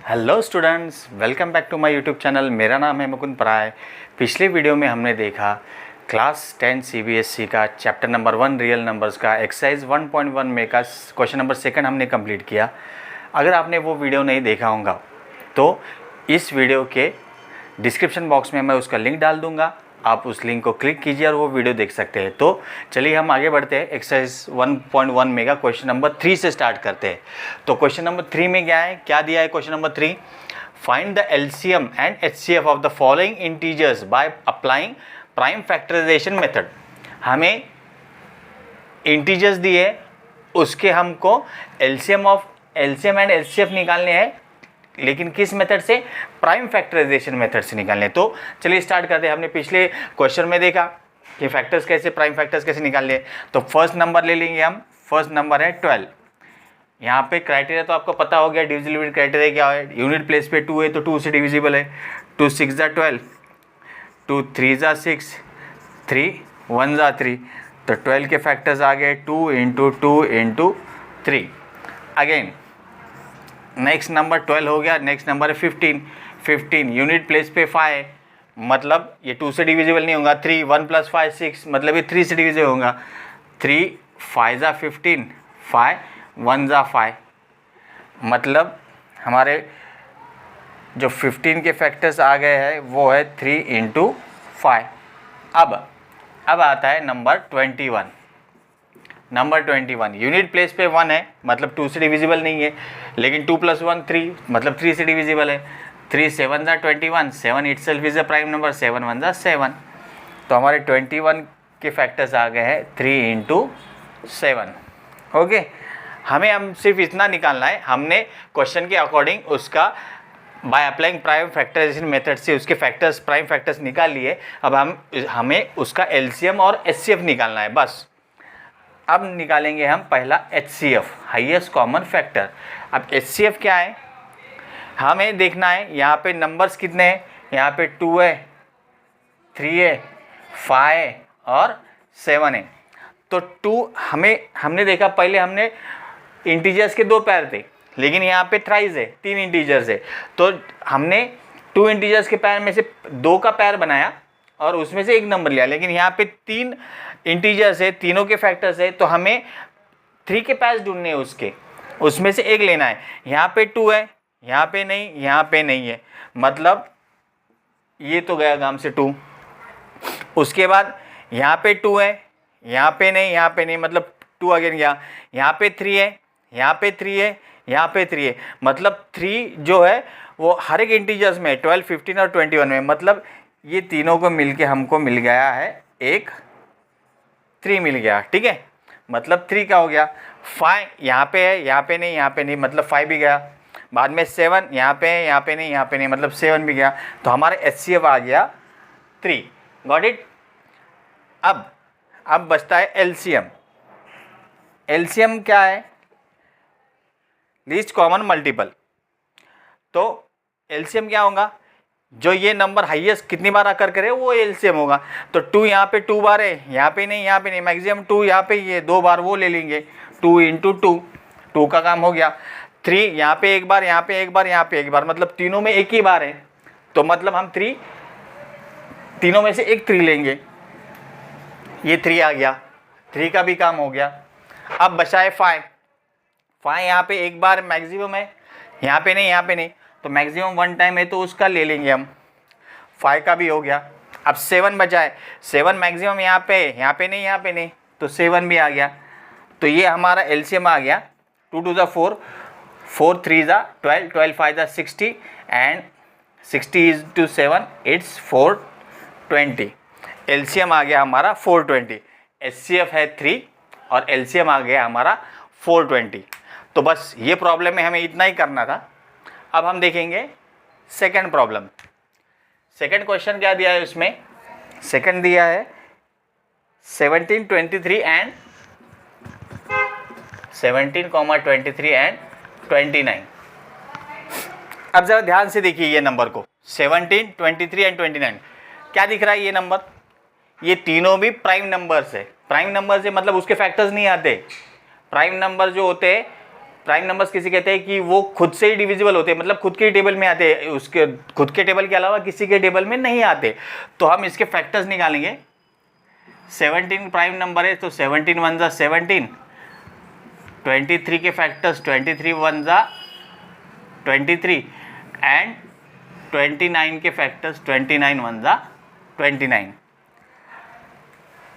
Hello students, welcome back to my YouTube channel. मेरा नाम है मुकुंद पराय। पिछले वीडियो में हमने देखा क्लास 10 सीबीएसई का चैप्टर नंबर 1 रियल नंबर्स का एक्सरसाइज 1.1 में का क्वेश्चन नंबर 2 हमने कंप्लीट किया। अगर आपने वो वीडियो नहीं देखा होगा तो इस वीडियो के डिस्क्रिप्शन बॉक्स में मैं उसका लिंक डाल दूँगा, आप उस लिंक को क्लिक कीजिए और वो वीडियो देख सकते हैं। तो चलिए हम आगे बढ़ते हैं। एक्सरसाइज 1.1 में का क्वेश्चन नंबर 3 से स्टार्ट करते हैं। तो क्वेश्चन नंबर 3 में क्या दिया है? Question number 3, find the LCM and HCF of the following integers by applying prime factorisation method. हमें इंटीजर्स दिए, उसके हमको एलसीएम एंड एचसीएफ निकालने हैं, लेकिन किस मेथड से? प्राइम फैक्टराइजेशन मेथड से निकालने। तो चलिए स्टार्ट करते हैं। हमने पिछले क्वेश्चन में देखा कि फैक्टर्स कैसे, प्राइम फैक्टर्स कैसे निकालने। तो फर्स्ट नंबर ले लेंगे हम। फर्स्ट नंबर है 12। यहाँ पे क्राइटेरिया तो आपको पता हो गया, डिविजिबिलिटी क्राइटेरिया क्या है? यूनिट प्लेस पे 2 है तो 2 से डिविजिबल है। 2 6 ज़ा 12, 2 3 ज़ा 6, 3 1 ज़ा 3। तो 12 के फैक्टर्स आ गए 2 into 2 into 3। Again next number 12 हो गया। नेक्स्ट नंबर है 15। 15 यूनिट प्लेस पे 5, मतलब ये 2 से डिविजिबल नहीं होगा। 3 1 + 5 6, मतलब ये 3 से डिविजिबल होगा। 3 5 ज़ा 15, 5 1 ज़ा 5, मतलब हमारे जो 15 के फैक्टर्स आ गए हैं वो है 3 इंटू 5। अब आता है नंबर 21। नंबर 21 यूनिट प्लेस पे 1 है, मतलब 2 से डिविजिबल नहीं है, लेकिन 2 + 1 3, मतलब 3 से डिविजिबल है। 3 7 ज़ा 21, 7 itself is a prime number, 7 1 ज़ा 7। तो हमारे 21 के फैक्टर्स आ गए हैं 3 इंटू 7। ओके, हम सिर्फ इतना निकालना है। हमने क्वेश्चन के अकॉर्डिंग उसका by applying prime factorisation method से उसके फैक्टर्स, प्राइम फैक्टर्स निकाल लिए। अब हमें उसका एलसीएम और एचसीएफ निकालना है बस। अब निकालेंगे हम पहला HCF, हाईएस्ट कॉमन फैक्टर। अब HCF क्या है हमें देखना है। यहाँ पे नंबर्स कितने हैं? यहाँ पे 2 है, 3 है, 5 है और 7 है। तो 2 हमने देखा, पहले हमने इंटीजर्स के 2 पैर थे, लेकिन यहाँ पे थ्राइस है, 3 इंटीजर्स है। तो हमने 2 इंटीजर्स के पैर में से 2 का पैर बनाया और उसमें से एक नंबर लिया, लेकिन यहाँ पे 3 इंटीजर्स है, तीनों के फैक्टर्स है, तो हमें 3 के पैर्स ढूंढने हैं, उसमें से एक लेना है। यहाँ पे 2 है, यहाँ पे नहीं, यहाँ पे नहीं है, मतलब ये तो गया काम से 2। उसके बाद यहाँ पे 2 है, यहाँ पे नहीं, यहाँ पे नहीं, मतलब 2 अगेन गया। यहाँ पे 3 है, यहाँ पे 3 है, यहाँ पे 3 है, मतलब 3 जो है वो हर एक इंटीजर्स में 12 15 और 21 में, मतलब ये तीनों को मिलके हमको मिल गया है एक 3 मिल गया। ठीक है, मतलब 3 का हो गया। 5 यहाँ पे है, यहाँ पे नहीं, यहाँ पे नहीं, मतलब 5 भी गया। बाद में 7 यहाँ पे है, यहाँ पे नहीं, यहाँ पे नहीं, मतलब 7 भी गया। तो हमारे HCF आ गया 3। Got it. अब बचता है LCM। LCM क्या है? Least common multiple. तो LCM क्या होगा? जो ये नंबर हाईएस्ट कितनी बार आकर करे वो एलसीएम होगा। तो 2 यहाँ पे 2 बार है, यहाँ पे नहीं, यहाँ पे नहीं, मैक्सिमम 2 यहाँ पे ये 2 बार, वो ले लेंगे। 2 इंटू 2 का काम हो गया। 3 यहाँ पे एक बार, यहाँ पे एक बार, यहाँ पे एक बार, मतलब तीनों में एक ही बार है, तो मतलब हम 3 तीनों में से एक 3 लेंगे। ये 3 आ गया, 3 का भी काम हो गया। अब बचा है 5। यहाँ पे एक बार मैक्सिमम है, यहाँ पे नहीं, यहाँ पे नहीं, तो मैक्सिमम 1 टाइम है, तो उसका ले लेंगे हम। 5 का भी हो गया। अब 7 बचा है। 7 मैक्सिमम यहाँ पे नहीं, यहाँ पे नहीं, तो 7 भी आ गया। तो ये हमारा एलसीएम आ गया 2 2 ज़ा 4, 4 3 ज़ा 12, 12 5 ज़ा 60 and 60 is to 7, it's 420। LCM आ गया हमारा 420। HCF है 3 और एलसीएम आ गया हमारा 420। तो बस ये प्रॉब्लम में हमें इतना ही करना था। अब हम देखेंगे सेकंड प्रॉब्लम। सेकंड क्वेश्चन क्या दिया है उसमें? सेकंड दिया है 17 23 एंड 29। अब ज़रा ध्यान से देखिए ये नंबर को, 17 23 एंड 29। क्या दिख रहा है ये नंबर? ये तीनों भी प्राइम नंबर्स है। प्राइम नंबर से मतलब उसके फैक्टर्स नहीं आते। प्राइम नंबर जो होते हैं प्राइम नंबर्स किसी कहते हैं कि वो खुद से ही डिविजिबल होते हैं, मतलब खुद के टेबल में आते हैं, उसके खुद के टेबल के अलावा किसी के टेबल में नहीं आते। तो हम इसके फैक्टर्स निकालेंगे। 17 प्राइम नंबर है तो 17 वन ज़ा 17, 23 के फैक्टर्स 23 वन ज़ा 23 एंड 29 के फैक्टर्स 29 वन ज़ा 29।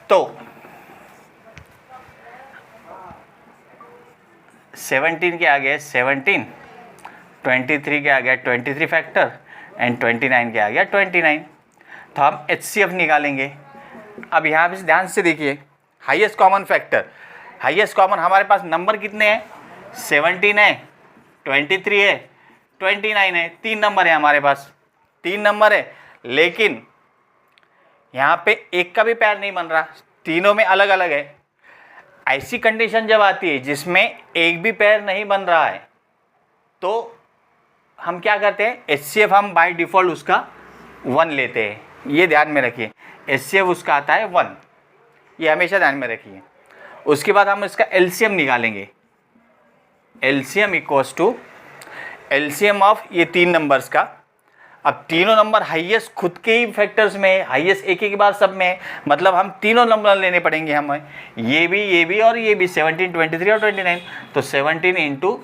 तो 17 के आ गए 17, 23 के आ गया 23 फैक्टर एंड 29 के आ गया 29। तो हम HCF निकालेंगे। अब यहाँ पे ध्यान से देखिए, highest common factor, highest common हमारे पास नंबर कितने हैं? 17 है, 23 है, 29 है, 3 नंबर है हमारे पास, 3 नंबर है। लेकिन यहाँ पे एक का भी पैर नहीं बन रहा, तीनों में अलग अलग है। ऐसी कंडीशन जब आती है जिसमें एक भी पैर नहीं बन रहा है तो हम क्या करते हैं? HCF हम बाय डिफ़ॉल्ट उसका 1 लेते हैं। ये ध्यान में रखिए, HCF उसका आता है 1, ये हमेशा ध्यान में रखिए। उसके बाद हम इसका LCM निकालेंगे। LCM equals to LCM of ये 3 नंबर्स का। अब तीनों नंबर हाईएस्ट खुद के ही फैक्टर्स में, हाईएस्ट एक एक बार सब में, मतलब हम तीनों नंबर लेने पड़ेंगे हमें, ये भी और ये भी, 17, 23 और 29। तो 17 इंटू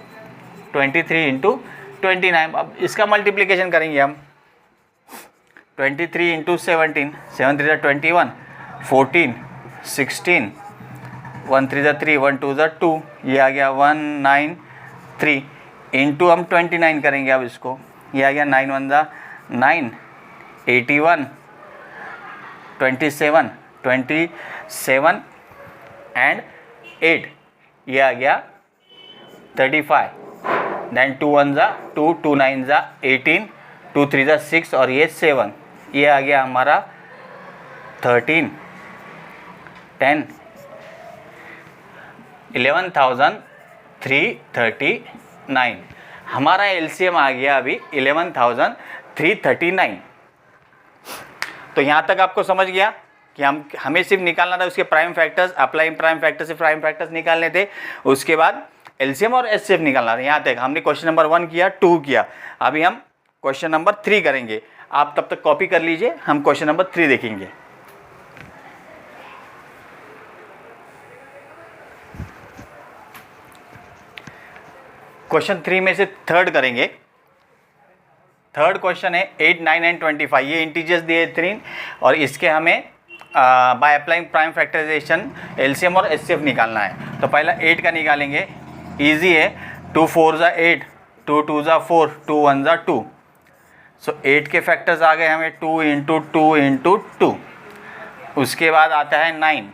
23 इंटू 29। अब इसका मल्टीप्लिकेशन करेंगे हम, 23 इंटू 17, 7 3 21, 14, 16, 1 3 3, 1 2 2, ये आ गया 193 इंटू हम 29 करेंगे। अब इसको ये आ गया 9 1 9, 81, 27 एंड 8, ये आ गया 35। देन 2 1 2, 2 9 18, 2 3 6 और ये 7, ये आ गया हमारा 13, 10, 11,339। हमारा LCM आ गया अभी 11,339। तो यहाँ तक आपको समझ गया कि हमें सिर्फ निकालना था उसके prime factors, apply prime factor से प्राइम फैक्टर्स निकालने थे, उसके बाद LCM और HCF निकालना था। यहाँ तक हमने क्वेश्चन नंबर 1 किया, 2 किया, अभी हम क्वेश्चन नंबर 3 करेंगे। आप तब तक कॉपी कर लीजिए, हम क्वेश्चन नंबर 3 देखेंगे। क्वेश्चन 3 में से थर्ड करेंगे। थर्ड क्वेश्चन है 8, 9 एंड 25। ये इंटीजर्स दिए 3 और इसके हमें by applying prime factorisation LCM और HCF निकालना है। तो पहला 8 का निकालेंगे, इजी है। 2 4 ज़ा 8, 2 2 ज़ा 4, 2 1 ज़ा 2। सो 8 के फैक्टर्स आ गए हमें 2 इंटू 2 इंटू 2। उसके बाद आता है 9,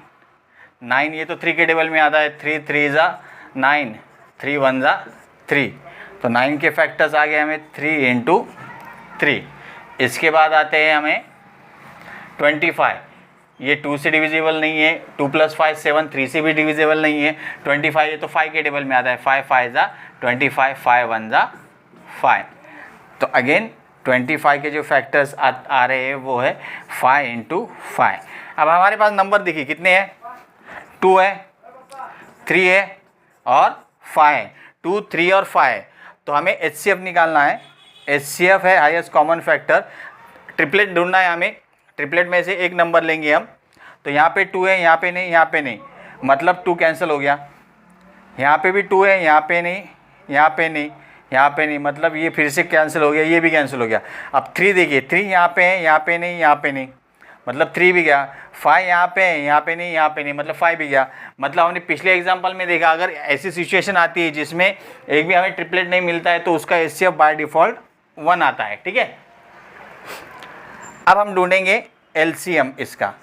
9 ये तो 3 के टेबल में आता है, 3 3 ज़ा 9, 3 1 ज़ा 3। तो 9 के फैक्टर्स आ गए हमें 3 इंटू 3। इसके बाद आते हैं हमें 25, ये 2 से डिविजिबल नहीं है, 2 + 5 7, 3 से भी डिविजिबल नहीं है। 25 ये तो 5 के टेबल में आता है, 5 5 ज़ा 25, 5 1 ज़ा 5। तो अगेन 25 के जो फैक्टर्स आ रहे हैं वो है 5 इंटू 5। अब हमारे पास नंबर देखिए कितने हैं, 2 है, 3 है और 5 है, 2 3 और 5 है। तो हमें HCF निकालना है। HCF है हाईएस्ट कॉमन फैक्टर। ट्रिपलेट ढूंढना है हमें, ट्रिपलेट में से एक नंबर लेंगे हम। तो यहाँ पे 2 है, यहाँ पे नहीं, यहाँ पे नहीं, मतलब 2 कैंसिल हो गया। यहाँ पे भी 2 है, यहाँ पे नहीं, यहाँ पे नहीं, यहाँ पे नहीं, मतलब ये फिर से कैंसिल हो गया, ये भी कैंसिल हो गया। अब 3 देखिए, 3 यहाँ पे है, यहाँ पे नहीं, यहाँ पे नहीं, मतलब 3 भी गया। 5 यहाँ पे है, यहाँ पे नहीं, यहाँ पे नहीं, मतलब 5 भी गया। मतलब हमने पिछले एग्जांपल में देखा, अगर ऐसी सिचुएशन आती है जिसमें एक भी हमें ट्रिपलेट नहीं मिलता है तो उसका HCF बाय डिफ़ॉल्ट 1 आता है, ठीक है। अब हम ढूंढेंगे LCM। इसका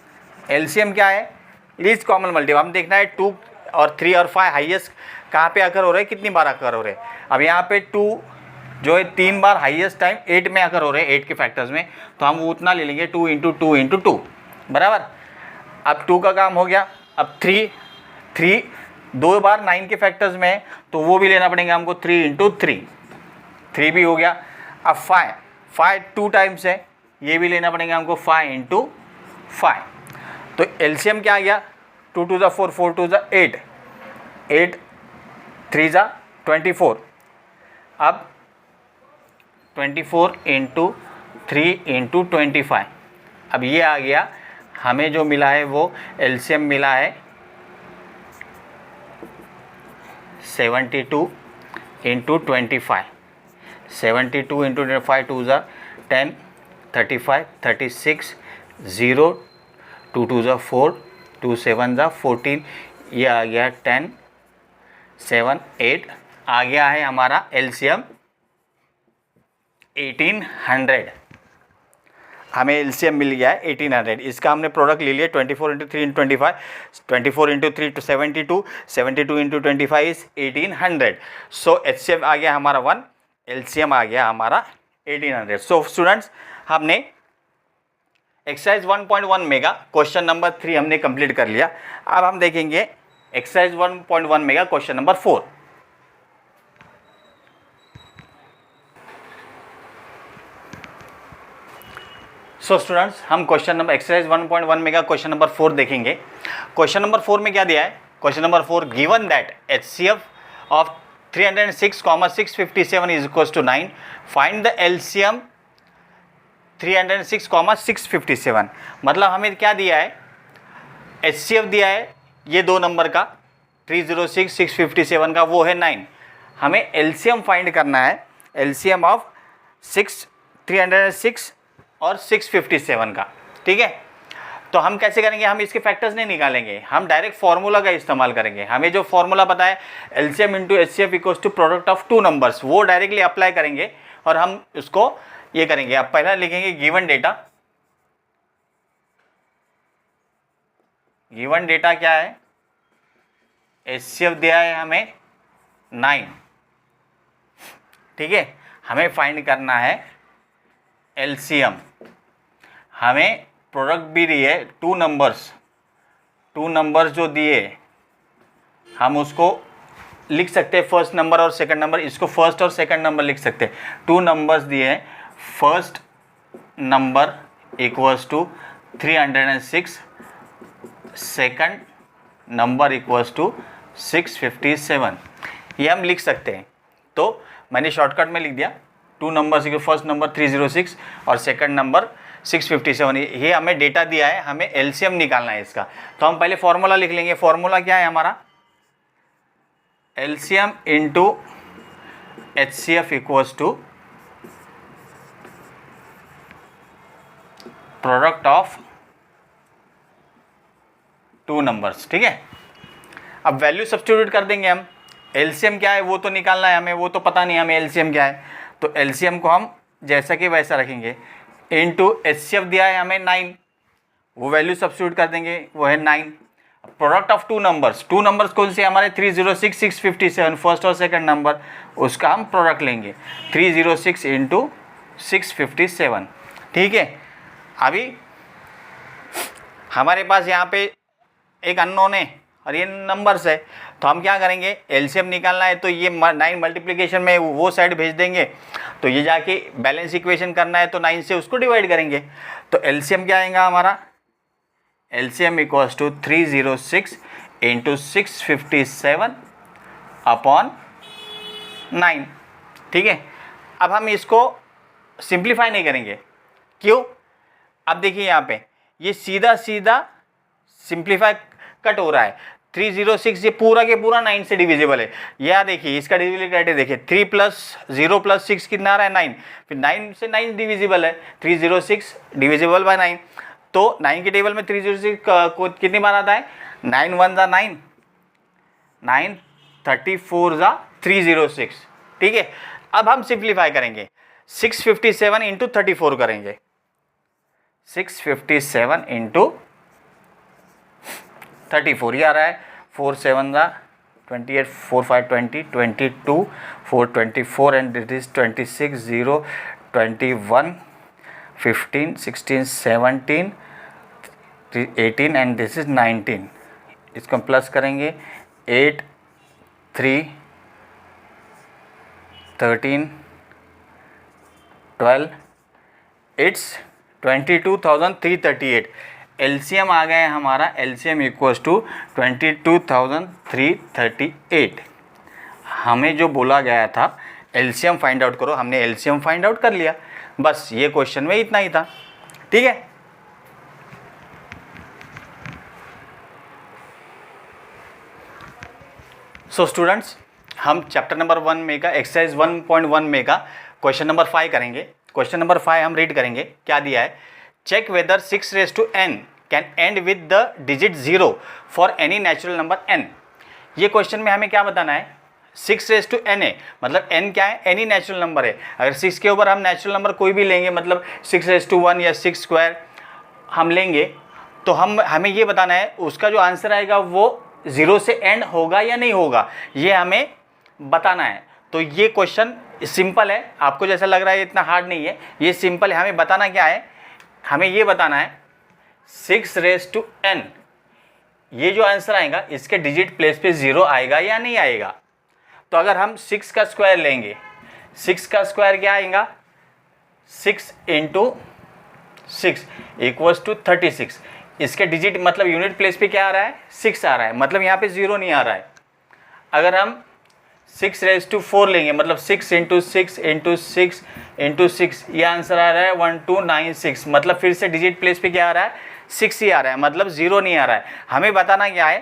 LCM क्या है? Least common multiple. हम देखना है 2 और 3 और 5 हाईएस्ट कहाँ पे आकर हो रहे हैं, कितनी बार आकर हो रहे हैं। अब यहाँ पे 2 जो है 3 बार, हाईएस्ट टाइम 8 में आकर हो रहे हैं, 8 के फैक्टर्स में, तो हम वो उतना ले लेंगे 2 इंटू 2 इंटू 2 बराबर। अब 2 का काम हो गया। अब 3 2 बार 9 के फैक्टर्स में, तो वो भी लेना पड़ेगा हमको 3 इंटू 3 भी हो गया। अब 5 2 टाइम्स है, ये भी लेना पड़ेगा हमको 5 इंटू 5। तो LCM क्या आ गया, 2 2 ज़ा 4, 4 2 ज़ा 8, 8 3 ज़ा 24, अब 24 इंटू 3 इंटू 25, अब ये आ गया, हमें जो मिला है वो एलसीएम मिला है 72 इंटू 25, 72 इंटू 25 टू ज़ा 10, 35, 36, 0, 2 टू ज़ा 4, 2 7 ज़ा 14, ये आ गया 10, 7, 8, आ गया है हमारा एलसीएम 1800, हमें एलसीएम मिल गया है 1800। इसका हमने प्रोडक्ट ले लिया 24 into 3 into 25, 24 into 3 to 72, 72 into 25 is 1800। So HCF आ गया हमारा 1, एलसीएम आ गया हमारा 1800। सो स्टूडेंट्स, हमने एक्सरसाइज 1.1 में का क्वेश्चन नंबर 3 हमने कंप्लीट कर लिया। अब हम देखेंगे एक्सरसाइज 1.1 में का क्वेश्चन नंबर 4। सो स्टूडेंट्स, हम क्वेश्चन नंबर एक्सरसाइज 1.1 में का क्वेश्चन नंबर 4 देखेंगे। क्वेश्चन नंबर 4 में क्या दिया है? Question number 4, given that HCF of 306, 657 is equal to 9, find the LCM 306, 657। मतलब हमें क्या दिया है? एचसीएफ दिया है ये दो नंबर का 306, 657 का, वो है 9। हमें एलसीएम फाइंड करना है, एलसीएम ऑफ 306 और 657 का, ठीक है। तो हम कैसे करेंगे? हम इसके फैक्टर्स नहीं निकालेंगे, हम डायरेक्ट फार्मूला का इस्तेमाल करेंगे। हमें जो फार्मूला पता है LCM into HCF equals to product of two numbers, वो डायरेक्टली अप्लाई करेंगे और हम उसको ये करेंगे। अब पहला लिखेंगे गिवन डेटा। गिवन डेटा क्या है? एचसीएफ दिया है हमें 9, ठीक है। हमें फाइंड करना है एलसीएम। हमें प्रोडक्ट भी दी है टू नंबर्स जो दिए हम उसको लिख सकते हैं फर्स्ट नंबर और सेकंड नंबर, इसको फर्स्ट और सेकंड नंबर लिख सकते हैं। टू नंबर्स दिए हैं, first number equals to 306, second number equals to 657, ये हम लिख सकते हैं। तो मैंने शॉर्टकट में लिख दिया, टू नंबर्स के फर्स्ट नंबर 306 और सेकंड नंबर 657, ये हमें डेटा दिया है, हमें एलसीएम निकालना है इसका। तो हम पहले फॉर्मूला लिख लेंगे। फॉर्मूला क्या है हमारा? LCM into HCF equals to product of two numbers, ठीक है। अब वैल्यू सब्स्टिट्यूट कर देंगे हम। एलसीएम क्या है वो तो निकालना है हमें, वो तो पता नहीं हमें एलसीएम क्या है। तो एलसीएम को हम जैसा कि वैसा रखेंगे, इनटू एचसीएफ दिया है हमें 9, वो वैल्यू सब्स्टिट्यूट कर देंगे, वो है 9। प्रोडक्ट ऑफ टू नंबर्स कौन से हमारे? 306, 657, फर्स्ट और सेकंड नंबर, उसका हम प्रोडक्ट लेंगे 306 इंटू 657, ठीक है। अभी हमारे पास यहाँ पे एक अननोन है और ये नंबर्स है, तो हम क्या करेंगे? एलसीएम निकालना है तो ये 9 मल्टीप्लिकेशन में वो साइड भेज देंगे, तो ये जाके बैलेंस इक्वेशन करना है तो 9 से उसको डिवाइड करेंगे। तो एलसीएम क्या आएगा हमारा? LCM equals to 306 into 657 upon 9, ठीक है। अब हम इसको सिंप्लीफाई नहीं करेंगे, क्यों? अब देखिए यहाँ पे ये सीधा सीधा सिंप्लीफाई कट हो रहा है। 306 ये पूरा के पूरा 9 से डिविजिबल है। यह देखिए इसका डिविजिबिलिटी देखिए, 3 + 0 + 6 कितना आ रहा है? 9। फिर 9 से 9 डिविजिबल है, 306 डिविजिबल बाय 9। तो 9 के टेबल में 306 को कितनी बार आता है? 9 1 ज़ा 9, 9 34 ज़ा 306, ठीक है। अब हम सिंप्लीफाई करेंगे, 657 इंटू 34 करेंगे, 657 इंटू 34, ये आ रहा है 4 7 ज़ा 28, 4 5 20, 22, 4 24 and this is 26, 0 21, 15 16 17 18 and this is 19। इसको हम प्लस करेंगे, 8 3 13 12, इट्स 22,338। एलसीएम आ गया है हमारा, एलसीएम इक्वल्स टू 22,338। हमें जो बोला गया था एलसीएम फाइंड आउट करो, हमने एलसीएम फाइंड आउट कर लिया, बस ये क्वेश्चन में इतना ही था। ठीक है, सो स्टूडेंट्स, हम चैप्टर नंबर 1 में का एक्सरसाइज 1.1 में का क्वेश्चन नंबर 5 करेंगे। क्वेश्चन नंबर 5 हम रीड करेंगे, क्या दिया है, check whether 6n can end with the digit 0 for any natural number n। ये क्वेश्चन में हमें क्या बताना है, 6n है, मतलब n क्या है, एनी नेचुरल नंबर है। अगर 6 के ऊपर हम नेचुरल नंबर कोई भी लेंगे, मतलब 6 या 6 स्क्वायर हम लेंगे, तो हमें ये बताना है उसका जो आंसर आएगा वो 0 से एंड होगा या नहीं होगा, ये हमें बताना है। तो ये क्वेश्चन सिंपल है, आपको जैसा लग रहा है इतना हार्ड नहीं है, ये सिंपल है। हमें बताना क्या है, हमें ये बताना है 6n, ये जो आंसर आएगा इसके डिजिट प्लेस पे 0 आएगा या नहीं आएगा। तो अगर हम 6 का स्क्वायर लेंगे, 6 का स्क्वायर क्या आएगा, 6 × 6 = 36। इसके डिजिट मतलब यूनिट प्लेस पे क्या आ रहा है, 6 आ रहा है, मतलब यहाँ पे 0 नहीं आ रहा है। अगर हम 6⁴ लेंगे, मतलब 6 × 6 × 6 × 6, ये आंसर आ रहा है 1296, मतलब फिर से डिजिट प्लेस पे क्या आ रहा है, 6 ही आ रहा है, मतलब 0 नहीं आ रहा है। हमें बताना क्या है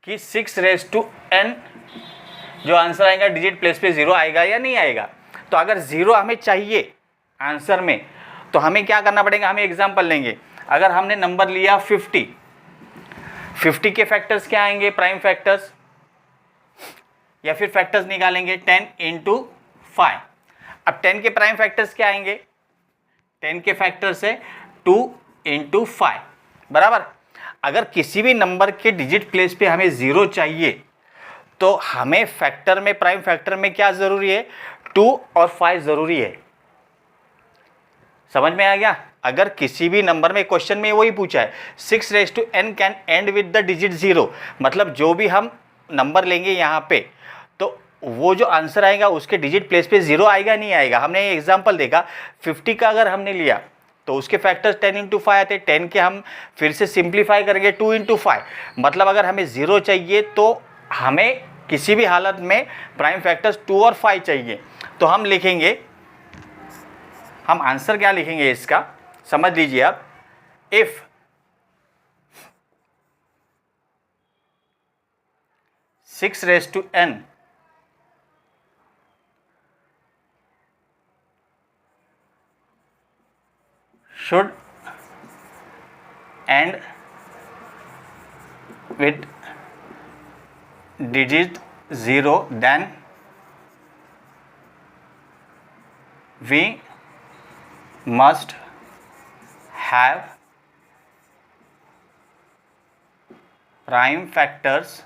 कि 6n जो आंसर आएगा डिजिट प्लेस पे 0 आएगा या नहीं आएगा। तो अगर 0 हमें चाहिए आंसर में, तो हमें क्या करना पड़ेगा, हमें एग्जाम्पल लेंगे। अगर हमने नंबर लिया 50 के फैक्टर्स क्या आएंगे, प्राइम फैक्टर्स, या फिर फैक्टर्स निकालेंगे 10 × 5। अब 10 के प्राइम फैक्टर्स क्या आएंगे, 10 के फैक्टर्स है 2 × 5 बराबर। अगर किसी भी नंबर के डिजिट प्लेस पे हमें 0 चाहिए, तो हमें फैक्टर में, प्राइम फैक्टर में क्या ज़रूरी है, 2 और 5 ज़रूरी है। समझ में आ गया। अगर किसी भी नंबर में, क्वेश्चन में वही पूछा है 6n can end with the digit 0, मतलब जो भी हम नंबर लेंगे यहाँ पे, तो वो जो आंसर आएगा उसके डिजिट प्लेस पे 0 आएगा नहीं आएगा। हमने एग्जांपल देखा 50 का अगर हमने लिया तो उसके फैक्टर्स 10 × 5 आते, 10 के हम फिर से सिंप्लीफाई करेंगे 2 × 5, मतलब अगर हमें 0 चाहिए तो हमें किसी भी हालत में प्राइम फैक्टर्स 2 और 5 चाहिए। तो हम लिखेंगे, हम आंसर क्या लिखेंगे इसका, समझ लीजिए आप, if n should end with digit 0, then we must have prime factors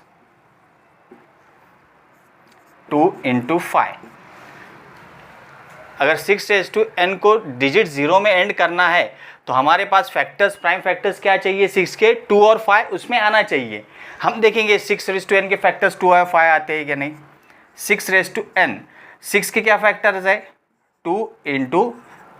2 × 5। अगर 6n को डिजिट 0 में एंड करना है तो हमारे पास फैक्टर्स, प्राइम फैक्टर्स क्या चाहिए, 6 के 2 और 5 उसमें आना चाहिए। हम देखेंगे 6n के फैक्टर्स 2 और 5 आते हैं क्या नहीं। 6n, 6 के क्या फैक्टर्स है, 2 ×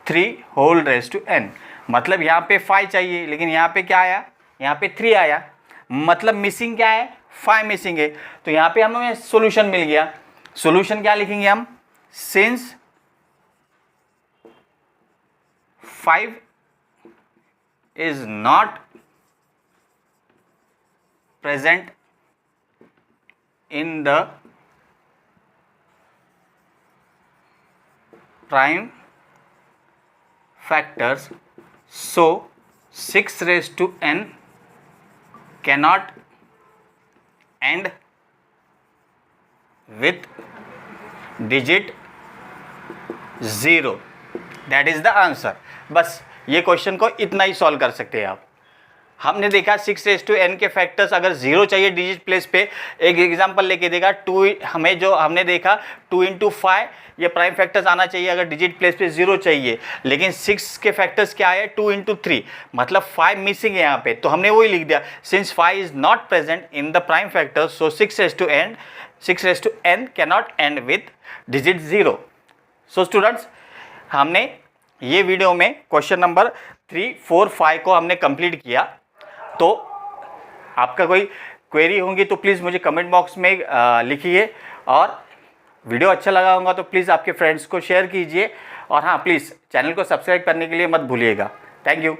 3 मतलब यहाँ पे 5 चाहिए, लेकिन यहाँ पे क्या आया, यहाँ पे 3 आया, मतलब मिसिंग क्या है, 5 मिसिंग है। तो यहाँ पे हमें सॉल्यूशन मिल गया। सॉल्यूशन क्या लिखेंगे हम, since 5 is not present in the prime factors, so 6n cannot end with digit 0, that is the answer। बस ये क्वेश्चन को इतना ही सॉल्व कर सकते हैं आप। हमने देखा 6n के फैक्टर्स अगर 0 चाहिए डिजिट प्लेस पे, एक एग्जांपल लेके देखा 2, हमें जो हमने देखा 2 × 5 ये प्राइम फैक्टर्स आना चाहिए अगर डिजिट प्लेस पे 0 चाहिए, लेकिन 6 के फैक्टर्स क्या है, 2 × 3, मतलब 5 मिसिंग है यहाँ पे। तो हमने वही लिख दिया, since 5 is not present in the prime factors, so 6n cannot and with digit 0। So students, हमने ये वीडियो में क्वेश्चन नंबर 3, 4, 5 को हमने कंप्लीट किया। तो आपका कोई क्वेरी होंगी तो प्लीज़ मुझे कमेंट बॉक्स में लिखिए, और वीडियो अच्छा लगा होगा तो प्लीज़ आपके फ्रेंड्स को शेयर कीजिए और हाँ प्लीज़ चैनल को सब्सक्राइब करने के लिए मत भूलिएगा। Thank you.